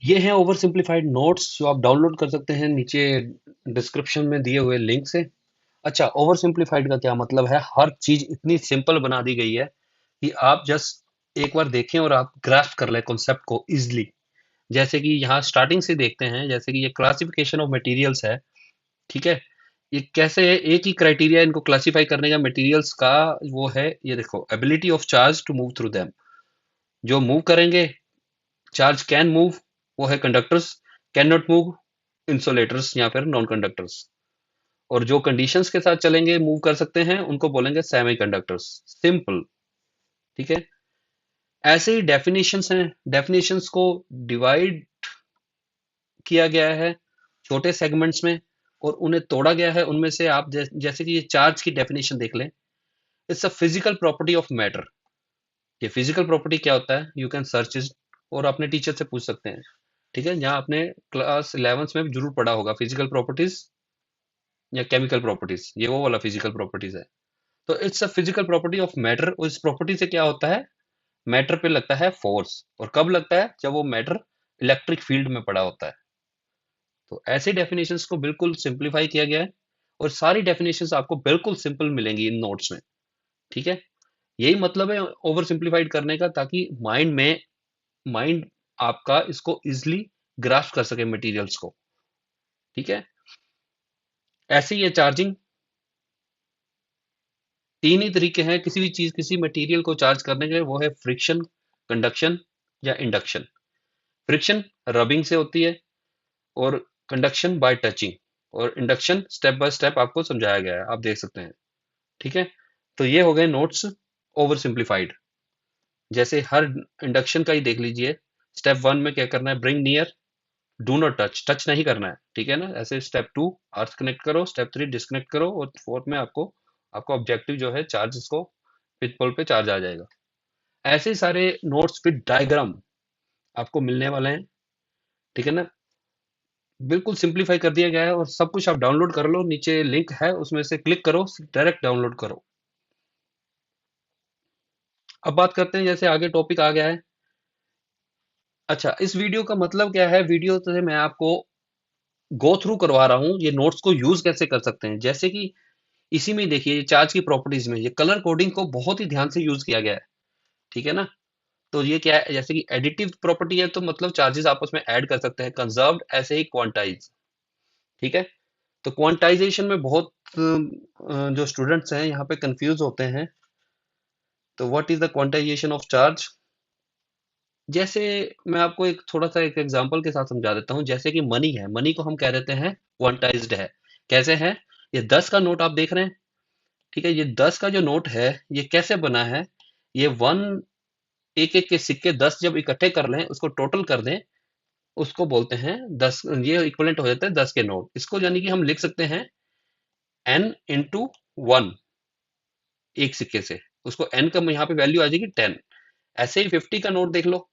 ये हैं over simplified notes जो आप डाउनलोड कर सकते हैं नीचे डिस्क्रिप्शन में दिए हुए लिंक से। अच्छा, ओवर सिंप्लीफाइड का क्या मतलब है? हर चीज इतनी सिंपल बना दी गई है कि आप जस्ट एक बार देखें और आप ग्रास्प कर लें कॉन्सेप्ट को इजिली। जैसे कि यहाँ स्टार्टिंग से देखते हैं, जैसे कि ये क्लासिफिकेशन ऑफ मटेरियल्स है। ठीक है, ये कैसे है? एक ही क्राइटेरिया इनको क्लासिफाई करने का मटेरियल्स का, वो है ये देखो, ability of charge to move through them. जो मूव करेंगे, चार्ज कैन मूव, वो है conductors. Can not move, insulators या फिर नॉन कंडक्टर्स। और जो कंडीशंस के साथ चलेंगे, मूव कर सकते हैं, उनको बोलेंगे सेमी कंडक्टर्स। सिंपल। ठीक है, ऐसे ही डेफिनेशंस हैं। डेफिनेशंस को डिवाइड किया गया है छोटे सेगमेंट्स में और उन्हें तोड़ा गया है। उनमें से आप जैसे कि ये चार्ज की डेफिनेशन देख लें। It's a physical property of matter. ये फिजिकल प्रॉपर्टी क्या होता है, यू कैन सर्च इट और अपने टीचर से पूछ सकते हैं। ठीक है, यहाँ आपने क्लास 11th में भी जरूर पढ़ा होगा फिजिकल प्रॉपर्टीज या केमिकल प्रॉपर्टीज, ये वो वाला फिजिकल प्रॉपर्टीज है। तो it's a physical property of matter, और इस प्रॉपर्टी से क्या होता है, मैटर पे लगता है फोर्स। और कब लगता है, जब वो मैटर इलेक्ट्रिक फील्ड में पड़ा होता है। तो ऐसे डेफिनेशंस को बिल्कुल सिंप्लीफाई किया गया है और सारी डेफिनेशंस आपको बिल्कुल सिंपल मिलेंगी इन नोट्स में। ठीक है, यही मतलब है ओवर सिंप्लीफाइड करने का, ताकि माइंड आपका इसको इजिली ग्रास्प कर सके मटेरियल्स को। ठीक है, ऐसे ही है चार्जिंग। तीन ही तरीके हैं किसी भी चीज, किसी मटेरियल को चार्ज करने के, वो है फ्रिक्शन, कंडक्शन या इंडक्शन। फ्रिक्शन रबिंग से होती है, और कंडक्शन बाय टचिंग, और इंडक्शन स्टेप बाय स्टेप आपको समझाया गया है, आप देख सकते हैं। ठीक है, तो ये हो गए नोट्स ओवर सिंप्लीफाइड। जैसे हर इंडक्शन का ही देख लीजिए। स्टेप वन में क्या करना है, bring near, do not touch, touch नहीं करना है। ठीक है ना, ऐसे स्टेप टू अर्थ कनेक्ट करो, स्टेप थ्री डिस्कनेक्ट करो, और फोर्थ में आपको आपको ऑब्जेक्टिव जो है चार्ज, इसको पिच पोल पे चार्ज आ जाएगा। ऐसे ही सारे नोट्स विद डायग्राम आपको मिलने वाले हैं। ठीक है ना, बिल्कुल सिंप्लीफाई कर दिया गया है और सब कुछ आप डाउनलोड कर लो, नीचे लिंक है उसमें से क्लिक करो, डायरेक्ट डाउनलोड करो। अब बात करते हैं, जैसे आगे टॉपिक आ गया है। अच्छा, इस वीडियो का मतलब क्या है, वीडियो से मैं आपको गो थ्रू करवा रहा हूँ ये नोट्स को यूज कैसे कर सकते हैं। जैसे कि इसी में देखिए, चार्ज की प्रॉपर्टीज में ये कलर कोडिंग को बहुत ही ध्यान से यूज किया गया है। ठीक है ना, तो ये क्या है, जैसे कि एडिटिव प्रॉपर्टी है, तो मतलब चार्जेस आपस में ऐड कर सकते हैं, कंजर्व्ड, ऐसे ही क्वांटाइज। ठीक है, तो क्वांटाइजेशन में बहुत जो स्टूडेंट्स हैं यहाँ पे कंफ्यूज होते हैं। तो what is the quantization of charge? जैसे मैं आपको एक थोड़ा सा एक एग्जांपल के साथ समझा देता हूँ। जैसे कि मनी है, मनी को हम कह देते हैं क्वांटाइज्ड है। कैसे है, ये 10 का नोट आप देख रहे हैं। ठीक है, ये 10 का जो नोट है, ये कैसे बना है, ये वन, एक एक के सिक्के 10 जब इकट्ठे कर लें, उसको टोटल कर दें, उसको बोलते हैं 10। ये इक्वलेंट हो जाता है 10 के नोट। इसको यानी कि हम लिख सकते हैं n इंटू वन, एक सिक्के से। उसको n का यहाँ पे वैल्यू आ जाएगी 10। ऐसे ही 50 का नोट देख लो,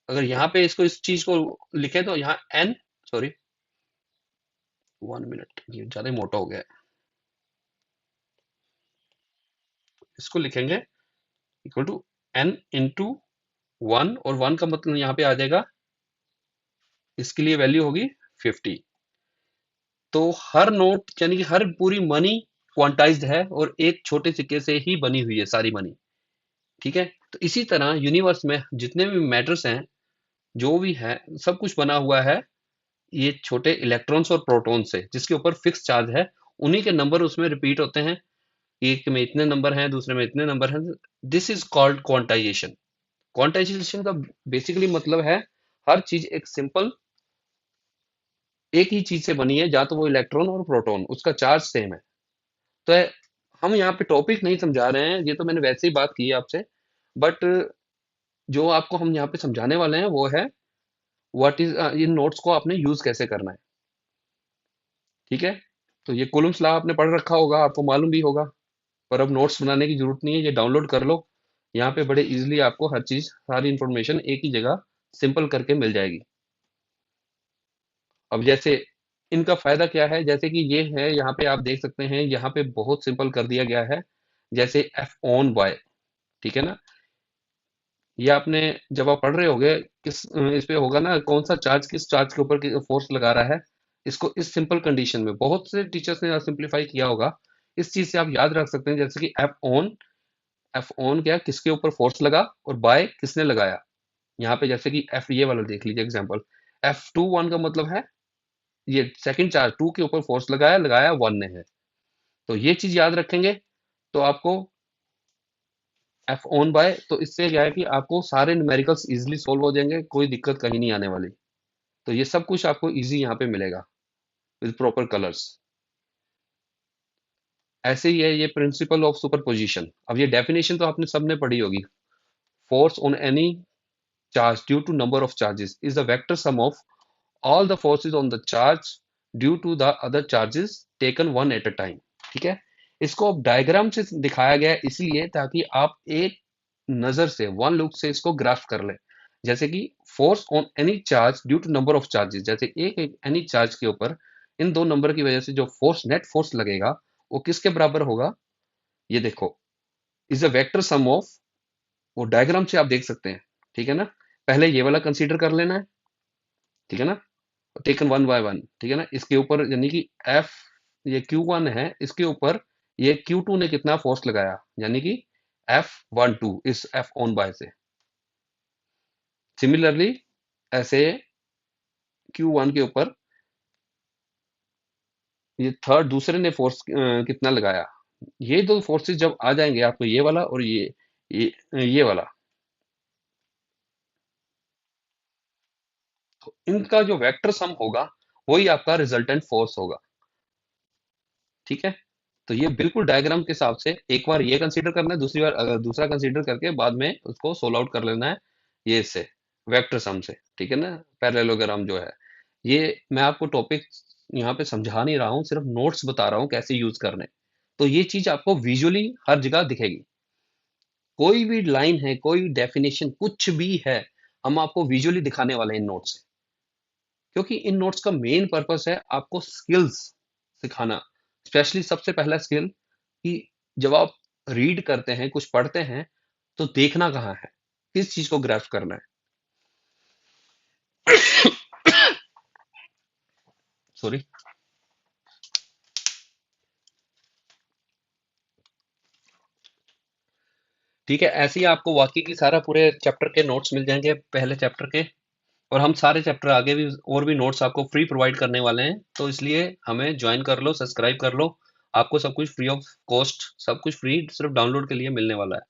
अगर यहाँ पे इसको, इस चीज को लिखे तो यहाँ n, सॉरी 1 मिनट, ये ज्यादा ही मोटा हो गया है। इसको लिखेंगे equal to n into one, और वन का मतलब यहाँ पे आ जाएगा, इसके लिए वैल्यू होगी 50। तो हर नोट यानी कि हर पूरी मनी क्वांटाइज्ड है और एक छोटे सिक्के से ही बनी हुई है सारी मनी। ठीक है, तो इसी तरह यूनिवर्स में जितने भी मैटर्स हैं, जो भी है, सब कुछ बना हुआ है ये छोटे इलेक्ट्रॉन्स और प्रोटॉन से, जिसके ऊपर फिक्स चार्ज है। उन्हीं के नंबर उसमें रिपीट होते हैं, एक में इतने नंबर हैं, दूसरे में इतने नंबर हैं। This is called quantization. Quantization का बेसिकली मतलब है, हर चीज एक सिंपल, एक ही चीज से बनी है, या तो वो इलेक्ट्रॉन और प्रोटॉन, उसका चार्ज सेम है। तो हम यहाँ पे टॉपिक नहीं समझा रहे हैं, ये तो मैंने वैसे ही बात की है आपसे। बट जो आपको हम यहाँ पे समझाने वाले हैं वो है, व्हाट इज, इन नोट्स को आपने यूज कैसे करना है। ठीक है, तो ये कुलम्स लॉ आपने पढ़ रखा होगा, आपको मालूम भी होगा। पर अब नोट्स बनाने की जरूरत नहीं है, ये डाउनलोड कर लो। यहाँ पे बड़े इजीली आपको हर चीज, सारी इंफॉर्मेशन एक ही जगह सिंपल करके मिल जाएगी। अब जैसे इनका फायदा क्या है, जैसे कि ये है, यहाँ पे आप देख सकते हैं, यहाँ पे बहुत सिंपल कर दिया गया है। जैसे एफ ऑन वाई, ठीक है ना, ये आपने जब आप पढ़ रहे होगे इस पे होगा ना, कौन सा चार्ज किस चार्ज के ऊपर फोर्स लगा रहा है। इसको इस सिंपल कंडीशन में बहुत से टीचर्स ने सिंपलीफाई किया होगा। इस चीज से आप याद रख सकते हैं, जैसे कि एफ ऑन क्या, किसके ऊपर फोर्स लगा, और बाय किसने लगाया। यहाँ पे जैसे कि एफ, ये वाला देख लीजिए एग्जांपल, एफ टू वन का मतलब है ये सेकंड चार्ज टू के ऊपर फोर्स लगाया लगाया वन ने है। तो ये चीज याद रखेंगे तो आपको एफ ऑन बाय, तो इससे क्या है कि आपको सारे न्यूमेरिकल्स इजीली सोल्व हो जाएंगे, कोई दिक्कत कहीं नहीं आने वाली। तो ये सब कुछ आपको इजी यहाँ पे मिलेगा विद प्रॉपर कलर्स। ऐसे ही है ये प्रिंसिपल ऑफ सुपरपोजिशन। अब ये डेफिनेशन तो आपने सबने पढ़ी होगी। Force on any charge due to number of charges is the vector sum of all the forces on the charge due to the other charges taken one at a time। ठीक है, इसको अब diagram से दिखाया गया है इसलिए ताकि आप एक नजर से, वन लुक से इसको ग्राफ कर ले। जैसे कि force on any charge due to number of charges, जैसे एक एनी चार्ज के ऊपर इन दो नंबर की वजह से जो फोर्स, नेट फोर्स लगेगा वो किसके बराबर होगा। ये देखो, is a vector sum of, वो डायग्राम से आप देख सकते हैं। ठीक है ना, पहले ये वाला कंसीडर कर लेना है। ठीक है ना, टेकन वन बाय वन। ठीक है ना, इसके ऊपर यानी कि एफ, ये क्यू वन है, इसके ऊपर ये क्यू टू ने कितना फोर्स लगाया, यानी कि एफ वन टू इस एफ ऑन बाय से। सिमिलरली ऐसे क्यू वन के ऊपर ये थर्ड दूसरे ने फोर्स कितना लगाया। ये दो फोर्सेस जब आ जाएंगे आपको, ये वाला और ये वाला, तो इनका जो वेक्टर सम होगा वही आपका रिजल्टेंट फोर्स होगा। ठीक है, तो ये बिल्कुल डायग्राम के हिसाब से एक बार ये कंसीडर करना है, दूसरी बार दूसरा कंसीडर करके बाद में उसको सोल्व आउट कर लेना है ये इससे, वेक्टर सम से। ठीक है ना, पैरेललोग्राम जो है, ये मैं आपको टॉपिक यहाँ पे समझा नहीं रहा हूँ, सिर्फ नोट्स बता रहा हूँ कैसे यूज करने। तो ये चीज आपको विजुअली हर जगह दिखेगी। कोई भी लाइन है, कोई डेफिनेशन, कुछ भी है, हम आपको विजुअली दिखाने वाले हैं इन नोट्स से। क्योंकि इन नोट्स का मेन पर्पस है आपको स्किल्स सिखाना। स्पेशली सबसे पहला स्किल कि जब आप रीड करते हैं, कुछ पढ़ते हैं, तो देखना कहाँ है, किस चीज को ग्रैस्प करना है। सॉरी। ठीक है, ऐसे ही आपको बाकी की सारा पूरे चैप्टर के नोट्स मिल जाएंगे पहले चैप्टर के। और हम सारे चैप्टर आगे भी और भी नोट्स आपको फ्री प्रोवाइड करने वाले हैं, तो इसलिए हमें ज्वाइन कर लो, सब्सक्राइब कर लो। आपको सब कुछ फ्री ऑफ कॉस्ट, सब कुछ फ्री सिर्फ डाउनलोड के लिए मिलने वाला है।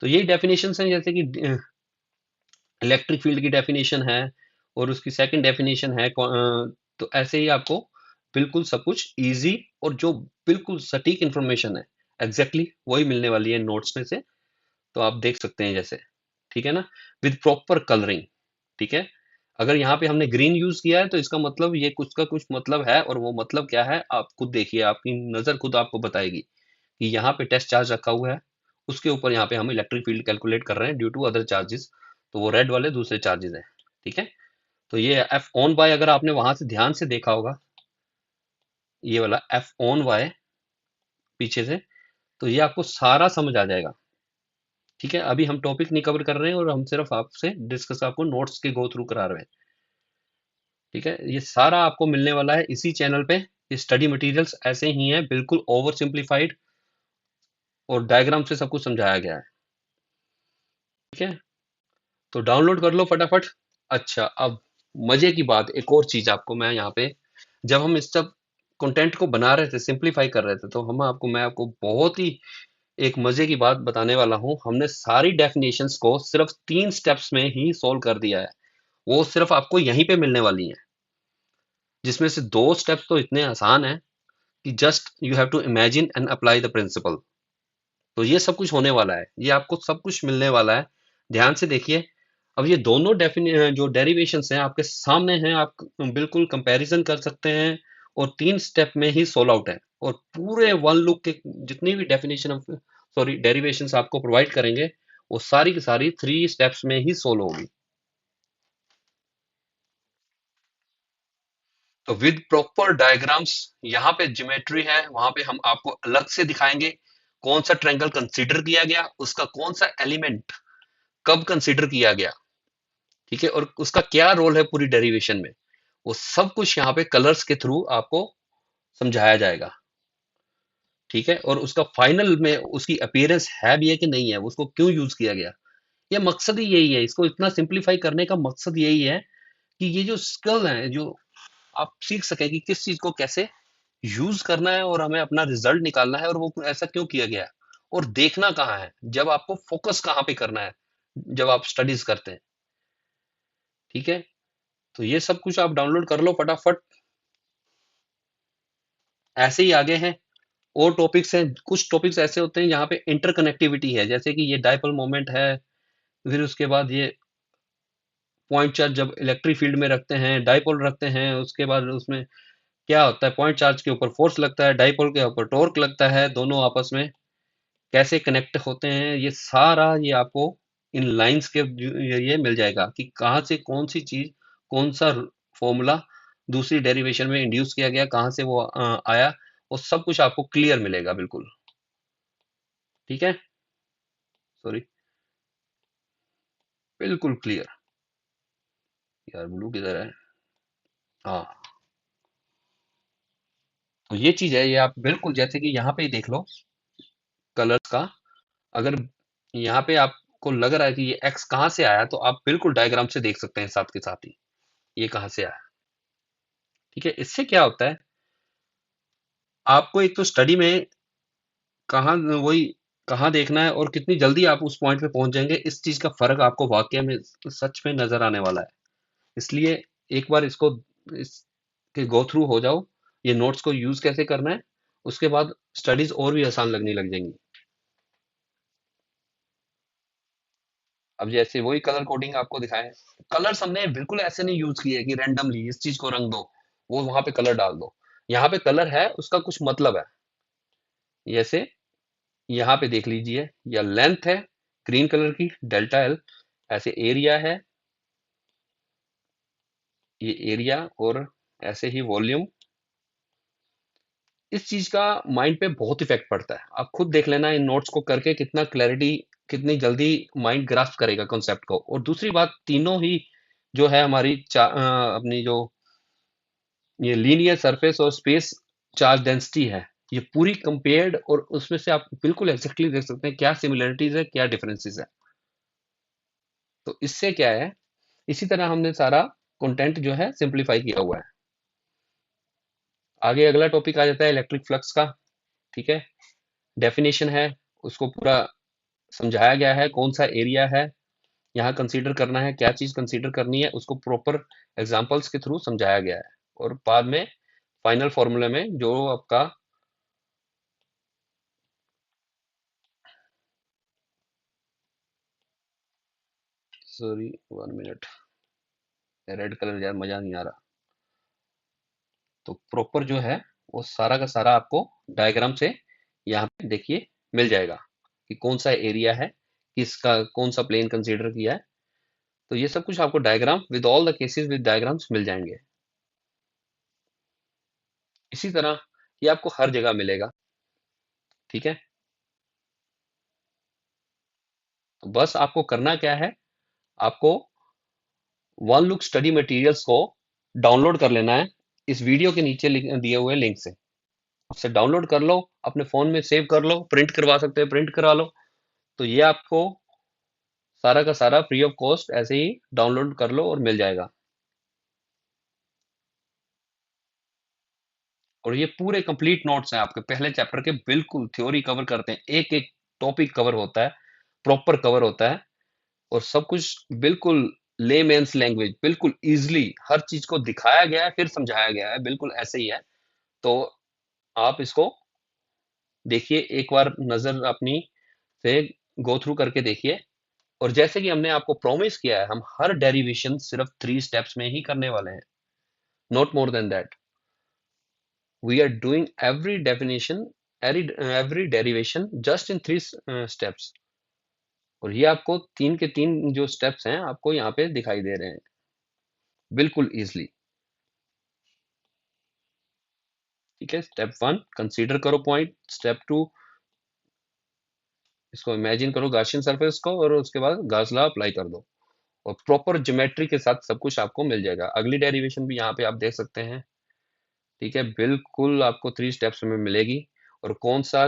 तो यही डेफिनेशन हैं, जैसे कि इलेक्ट्रिक फील्ड की डेफिनेशन है और उसकी सेकंड डेफिनेशन है तो ऐसे ही आपको बिल्कुल सब कुछ इजी और जो बिल्कुल सटीक इंफॉर्मेशन है एग्जैक्टली वही मिलने वाली है नोट्स में से। तो आप देख सकते हैं जैसे। ठीक है ना, विद प्रॉपर कलरिंग। ठीक है, अगर यहाँ पे हमने ग्रीन यूज किया है तो इसका मतलब ये कुछ का कुछ मतलब है, और वो मतलब क्या है आप खुद देखिए, आपकी नजर खुद आपको बताएगी कि यहाँ पे टेस्ट चार्ज रखा हुआ है, उसके ऊपर यहाँ पे हम इलेक्ट्रिक फील्ड कैलकुलेट कर रहे हैं ड्यू टू अदर चार्जेस। तो वो रेड वाले दूसरे चार्जेस हैं। ठीक है, तो ये एफ ऑन बाय अगर आपने वहां से ध्यान से देखा होगा, ये वाला एफ ऑन बाय पीछे से, तो ये आपको सारा समझ आ जाएगा। ठीक है, अभी हम टॉपिक नहीं कवर कर रहे हैं और हम सिर्फ आपसे डिस्कस, आपको नोट्स के गो थ्रू करा रहे हैं। ठीक है, ये सारा आपको मिलने वाला है इसी चैनल पे। ये स्टडी मटेरियल्स ऐसे ही हैं, बिल्कुल ओवर सिंप्लीफाइड और डायग्राम से सब कुछ समझाया गया है। ठीक है, तो डाउनलोड कर लो फटाफट। अच्छा, अब मजे की बात, एक और चीज आपको मैं यहाँ पे, जब हम इस सब कंटेंट को बना रहे थे, सिंप्लीफाई कर रहे थे, तो मैं आपको बहुत ही एक मजे की बात बताने वाला हूँ। हमने सारी डेफिनेशंस को सिर्फ 3 स्टेप्स में ही सोल्व कर दिया है। वो सिर्फ आपको यहीं पे मिलने वाली है, जिसमें से 2 स्टेप्स तो इतने आसान हैं कि just you have to imagine and apply the principle. तो ये सब कुछ होने वाला है, ये आपको सब कुछ मिलने वाला है। ध्यान से देखिए। अब ये दोनों जो डेरिवेशंस हैं आपके सामने हैं, आप बिल्कुल कंपैरिजन कर सकते हैं, और 3 स्टेप में ही सोल्व आउट है। और पूरे वन लुक के जितनी भी डेफिनेशन, सॉरी डेरिवेशंस आपको प्रोवाइड करेंगे, वो सारी की सारी 3 स्टेप्स में ही सोल्व होगी। तो विद प्रॉपर डायग्राम्स, यहाँ पे ज्योमेट्री है, वहां पे हम आपको अलग से दिखाएंगे कौन सा ट्रायंगल कंसीडर किया गया, उसका कौन सा एलिमेंट कब कंसिडर किया गया, ठीक है, और उसका क्या रोल है पूरी डेरिवेशन में, वो सब कुछ यहाँ पे कलर्स के थ्रू आपको समझाया जाएगा, ठीक है। और उसका फाइनल में उसकी अपीयरेंस है भी है कि नहीं है, उसको क्यों यूज किया गया, ये मकसद ही यही है। इसको इतना सिंप्लीफाई करने का मकसद यही है कि ये जो स्किल है, जो आप सीख सकें कि किस चीज को कैसे यूज करना है और हमें अपना रिजल्ट निकालना है, और वो ऐसा क्यों किया गया है, और देखना कहाँ है, जब आपको फोकस कहाँ पे करना है जब आप स्टडीज करते हैं, ठीक है। तो ये सब कुछ आप डाउनलोड कर लो फटाफट। ऐसे ही आगे हैं और टॉपिक्स हैं, कुछ टॉपिक्स ऐसे होते हैं यहाँ पे इंटरकनेक्टिविटी है, जैसे कि ये डाइपोल मोमेंट है, फिर उसके बाद ये पॉइंट चार्ज जब इलेक्ट्रिक फील्ड में रखते हैं, डाइपोल रखते हैं, उसके बाद उसमें क्या होता है, पॉइंट चार्ज के ऊपर फोर्स लगता है, डाइपोल के ऊपर टॉर्क लगता है, दोनों आपस में कैसे कनेक्ट होते हैं, ये सारा ये आपको इन लाइंस के ये मिल जाएगा कि कहाँ से कौन सी चीज, कौन सा फॉर्मूला दूसरी डेरिवेशन में इंड्यूस किया गया, कहाँ से वो आया, वो सब कुछ आपको क्लियर मिलेगा बिल्कुल, ठीक है। सॉरी, बिल्कुल क्लियर। यार ब्लू किधर है, हाँ। तो ये चीज है, ये आप बिल्कुल जैसे कि यहाँ पे ही देख लो कलर्स का, अगर यहाँ पे आपको लग रहा है कि ये एक्स कहाँ से आया, तो आप बिल्कुल डायग्राम से देख सकते हैं साथ के साथ ही ये कहाँ से आया, ठीक है। इससे क्या होता है, आपको एक तो स्टडी में कहाँ वही कहाँ देखना है और कितनी जल्दी आप उस पॉइंट पे पहुंच जाएंगे, इस चीज का फर्क आपको वाकई में सच में नजर आने वाला है। इसलिए एक बार इसको इसके गो थ्रू हो जाओ, ये नोट्स को यूज कैसे करना है, उसके बाद स्टडीज और भी आसान लगने लग जाएंगी। अब जैसे वही कलर कोडिंग आपको दिखाए, कलर्स हमने बिल्कुल ऐसे नहीं यूज किए कि रैंडमली इस चीज को रंग दो, वो वहां पे कलर डाल दो। यहाँ पे कलर है, उसका कुछ मतलब है। जैसे यहाँ पे देख लीजिए, या लेंथ है ग्रीन कलर की डेल्टा एल, ऐसे एरिया है, ये एरिया, और ऐसे ही वॉल्यूम। इस चीज का माइंड पे बहुत इफेक्ट पड़ता है, आप खुद देख लेना इन नोट्स को करके कितना क्लैरिटी, कितनी जल्दी माइंड ग्रास्प करेगा कॉन्सेप्ट को। और दूसरी बात, तीनों ही जो है हमारी अपनी जो ये लीनियर सरफेस और स्पेस चार्ज डेंसिटी है, ये पूरी कंपेयर्ड, और उसमें से आप बिल्कुल एग्जैक्टली देख सकते हैं क्या सिमिलरिटीज है क्या डिफरेंसेस है। तो इससे क्या है, इसी तरह हमने सारा कंटेंट जो है सिंप्लीफाई किया हुआ है। आगे अगला टॉपिक आ जाता है इलेक्ट्रिक फ्लक्स का, ठीक है। डेफिनेशन है, उसको पूरा समझाया गया है, कौन सा एरिया है यहाँ कंसीडर करना है, क्या चीज कंसीडर करनी है, उसको प्रॉपर एग्जांपल्स के थ्रू समझाया गया है। और बाद में फाइनल फॉर्मूले में जो आपका, सॉरी 1 मिनट, रेड कलर यार मजा नहीं आ रहा। तो प्रॉपर जो है वो सारा का सारा आपको डायग्राम से यहाँ पे देखिए मिल जाएगा कि कौन सा एरिया है, किसका कौन सा प्लेन कंसीडर किया है। तो ये सब कुछ आपको diagram with all the cases with diagrams मिल जाएंगे। इसी तरह ये आपको हर जगह मिलेगा, ठीक है। तो बस आपको करना क्या है, आपको वन लुक स्टडी मटेरियल्स को डाउनलोड कर लेना है, इस वीडियो के नीचे दिए हुए लिंक से उससे डाउनलोड कर लो, अपने फोन में सेव कर लो, प्रिंट करवा सकते हैं प्रिंट करा लो। तो ये आपको सारा का सारा फ्री ऑफ कॉस्ट ऐसे ही डाउनलोड कर लो और मिल जाएगा। और ये पूरे कंप्लीट नोट्स हैं आपके पहले चैप्टर के, बिल्कुल थ्योरी कवर करते हैं, एक एक टॉपिक कवर होता है, प्रॉपर कवर होता है, और सब कुछ बिल्कुल लेमेन्स लैंग्वेज, बिल्कुल इजिली हर चीज को दिखाया गया है फिर समझाया गया है, बिल्कुल ऐसे ही है। तो आप इसको देखिए, एक बार नजर अपनी से गो थ्रू करके देखिए। और जैसे कि हमने आपको प्रॉमिस किया है, हम हर डेरिवेशन सिर्फ 3 स्टेप्स में ही करने वाले हैं, not more than that. We are doing every definition, every derivation just in 3 steps. और ये आपको 3 के 3 जो स्टेप्स हैं आपको यहाँ पे दिखाई दे रहे हैं बिल्कुल इजिली, ठीक है। स्टेप 1 कंसीडर करो पॉइंट, स्टेप 2 इसको इमेजिन करो गाउसियन सरफेस को, और उसके बाद गाउस लॉ अप्लाई कर दो, और प्रॉपर ज्योमेट्री के साथ सब कुछ आपको मिल जाएगा। अगली डेरिवेशन भी यहाँ पे आप देख सकते हैं। ठीक है, बिल्कुल आपको 3 स्टेप्स में मिलेगी, और कौन सा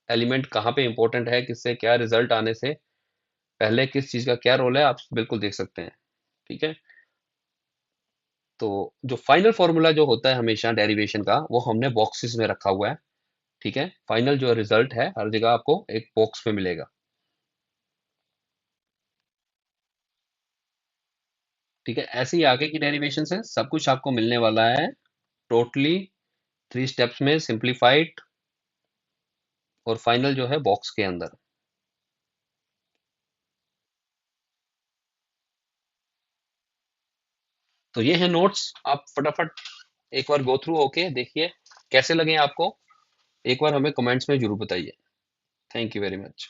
एलिमेंट कहाँ पे इंपॉर्टेंट है, किससे क्या रिजल्ट आने से पहले किस चीज का क्या रोल है, आप बिल्कुल देख सकते हैं। ठीक है, तो जो फाइनल फॉर्मूला जो होता है हमेशा डेरिवेशन का, वो हमने बॉक्सेस में रखा हुआ है। ठीक है, फाइनल जो रिजल्ट है हर जगह आपको एक बॉक्स में मिलेगा। ठीक है, ऐसे ही आगे की डेरिवेशन है, सब कुछ आपको मिलने वाला है टोटली 3 स्टेप्स में सिंप्लीफाइड, और फाइनल जो है बॉक्स के अंदर। तो ये है नोट्स, आप फटाफट एक बार गो थ्रू होके देखिए कैसे लगे आपको, एक बार हमें कमेंट्स में जरूर बताइए। Thank you very much.